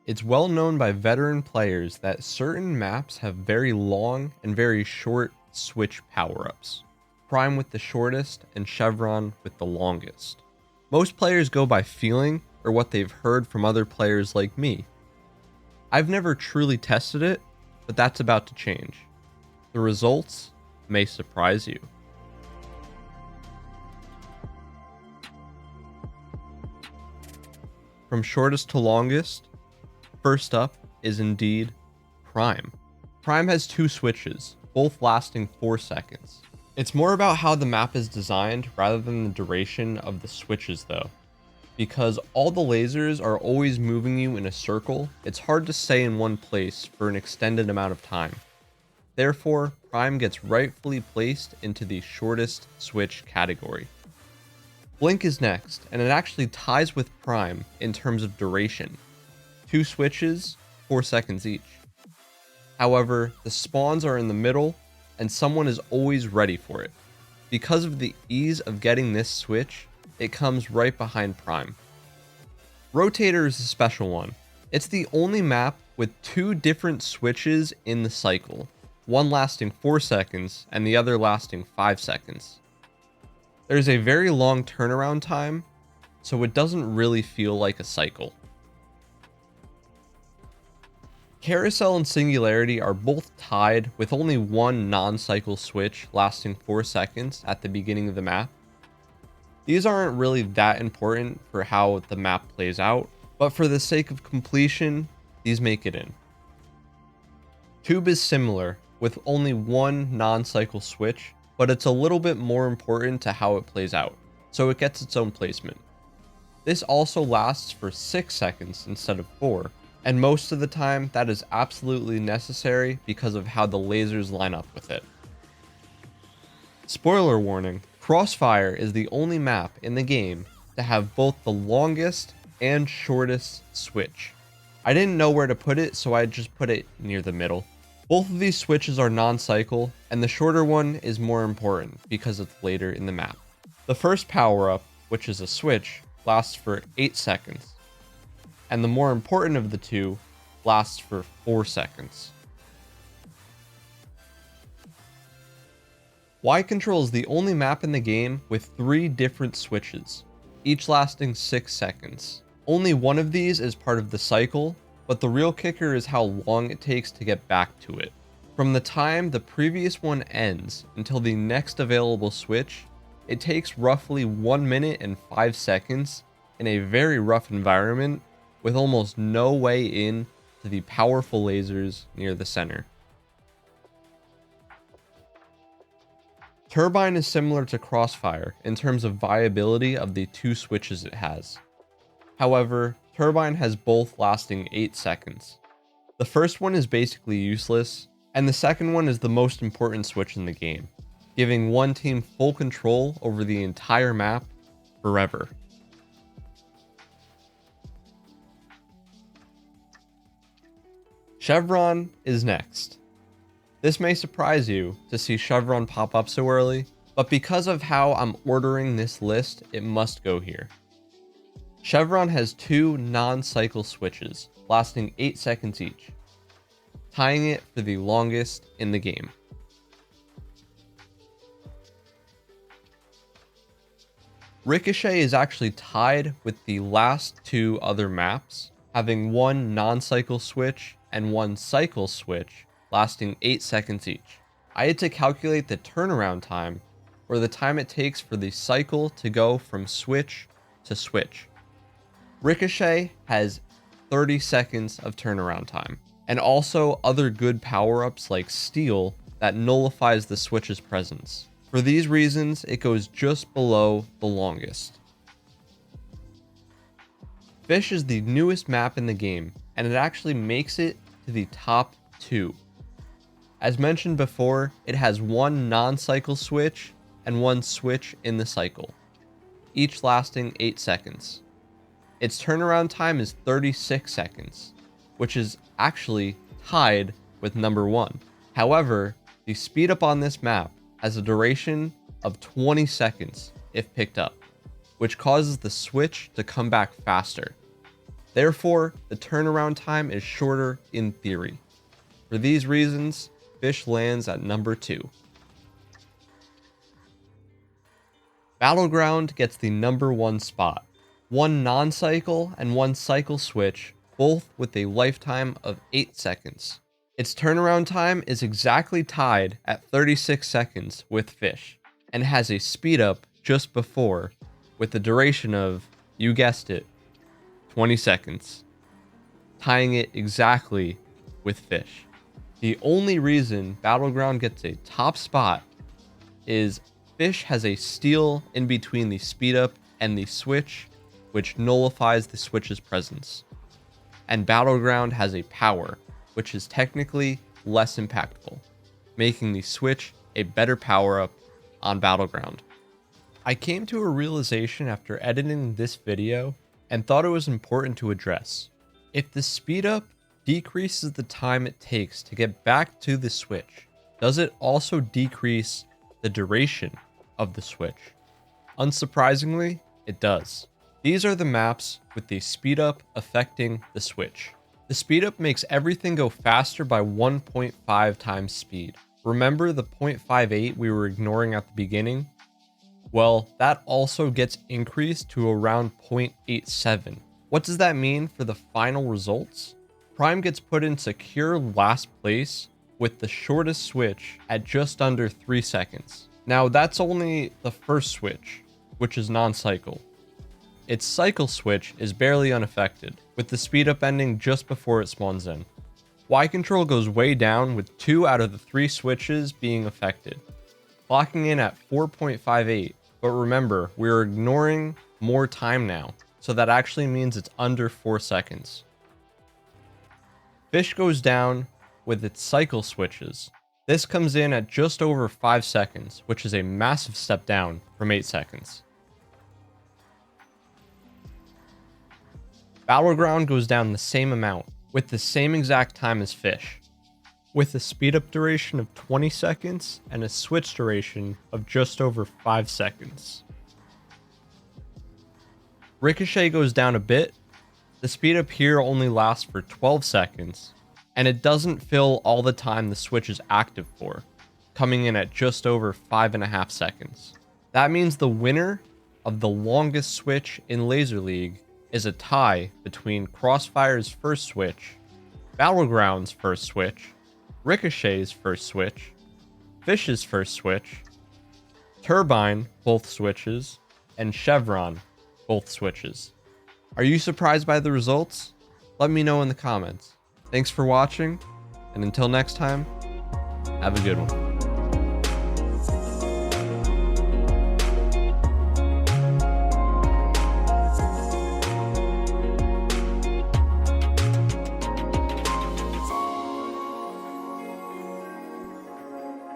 It's well known by veteran players that certain maps have very long and very short switch power-ups. Prime with the shortest and Chevron with the longest. Most players go by feeling or what they've heard from other players like me. I've never truly tested it, but that's about to change. The results may surprise you. From shortest to longest, first up is indeed Prime. Prime has two switches, both lasting 4 seconds. It's more about how the map is designed rather than the duration of the switches though. Because all the lasers are always moving you in a circle, it's hard to stay in one place for an extended amount of time. Therefore, Prime gets rightfully placed into the shortest switch category. Blink is next, and it actually ties with Prime in terms of duration. 2 switches, 4 seconds each. However, the spawns are in the middle, and someone is always ready for it. Because of the ease of getting this switch, it comes right behind Prime. Rotator is a special one. It's the only map with 2 different switches in the cycle, one lasting 4 seconds and the other lasting 5 seconds. There's a very long turnaround time, so it doesn't really feel like a cycle. Carousel and Singularity are both tied with only one non-cycle switch lasting 4 seconds at the beginning of the map. These aren't really that important for how the map plays out, but for the sake of completion, these make it in. Tube is similar, with only one non-cycle switch, but it's a little bit more important to how it plays out, so it gets its own placement. This also lasts for 6 seconds instead of 4, and most of the time that is absolutely necessary because of how the lasers line up with it. Spoiler warning, Crossfire is the only map in the game to have both the longest and shortest switch. I didn't know where to put it, so I just put it near the middle. Both of these switches are non-cycle, and the shorter one is more important because it's later in the map. The first power-up, which is a switch, lasts for 8 seconds, and the more important of the two lasts for 4 seconds. Y-Control is the only map in the game with 3 different switches, each lasting 6 seconds. Only one of these is part of the cycle, but the real kicker is how long it takes to get back to it. From the time the previous one ends until the next available switch, it takes roughly 1 minute and 5 seconds in a very rough environment with almost no way in to the powerful lasers near the center. Turbine is similar to Crossfire in terms of viability of the 2 switches it has. However, Turbine has both lasting 8 seconds. The first one is basically useless, and the second one is the most important switch in the game, giving one team full control over the entire map forever. Chevron is next. This may surprise you to see Chevron pop up so early, but because of how I'm ordering this list, it must go here. Chevron has 2 non-cycle switches, lasting 8 seconds each, tying it for the longest in the game. Ricochet is actually tied with the last 2 other maps, having 1 non-cycle switch and 1 cycle switch, lasting 8 seconds each. I had to calculate the turnaround time, or the time it takes for the cycle to go from switch to switch. Ricochet has 30 seconds of turnaround time, and also other good power-ups like Steel that nullifies the switch's presence. For these reasons, it goes just below the longest. Fish is the newest map in the game, and it actually makes it to the top 2. As mentioned before, it has 1 non-cycle switch and 1 switch in the cycle, each lasting 8 seconds. Its turnaround time is 36 seconds, which is actually tied with number 1. However, the speed up on this map has a duration of 20 seconds if picked up, which causes the switch to come back faster. Therefore, the turnaround time is shorter in theory. For these reasons, fish lands at number 2. Battleground gets the number 1 spot. One non-cycle and one cycle switch, both with a lifetime of 8 seconds. Its turnaround time is exactly tied at 36 seconds with fish, and has a speed up just before, with a duration of, you guessed it, 20 seconds, tying it exactly with fish. The only reason Battleground gets a top spot is fish has a steal in between the speed up and the switch, which nullifies the switch's presence. And Battleground has a power, which is technically less impactful, making the switch a better power up on Battleground. I came to a realization after editing this video and thought it was important to address. If the speed up decreases the time it takes to get back to the switch, does it also decrease the duration of the switch? Unsurprisingly, it does. These are the maps with the speed up affecting the switch. The speed up makes everything go faster by 1.5 times speed. Remember the 0.58 we were ignoring at the beginning? Well, that also gets increased to around 0.87. What does that mean for the final results? Prime gets put in secure last place with the shortest switch at just under 3 seconds. Now that's only the first switch, which is non-cycle. Its cycle switch is barely unaffected, with the speed up ending just before it spawns in. Y control goes way down with 2 out of the 3 switches being affected, clocking in at 4.58. But remember, we're ignoring more time now, so that actually means it's under 4 seconds. Fish goes down with its cycle switches. This comes in at just over 5 seconds, which is a massive step down from 8 seconds. Battleground goes down the same amount, with the same exact time as fish, with a speed up duration of 20 seconds and a switch duration of just over 5 seconds. Ricochet goes down a bit. The speed up here only lasts for 12 seconds, and it doesn't fill all the time the switch is active for, coming in at just over 5.5 seconds. That means the winner of the longest switch in Laser League is a tie between Crossfire's first switch, Battleground's first switch, Ricochet's first switch, Fish's first switch, Turbine, both switches, and Chevron, both switches. Are you surprised by the results? Let me know in the comments. Thanks for watching, and until next time, have a good one.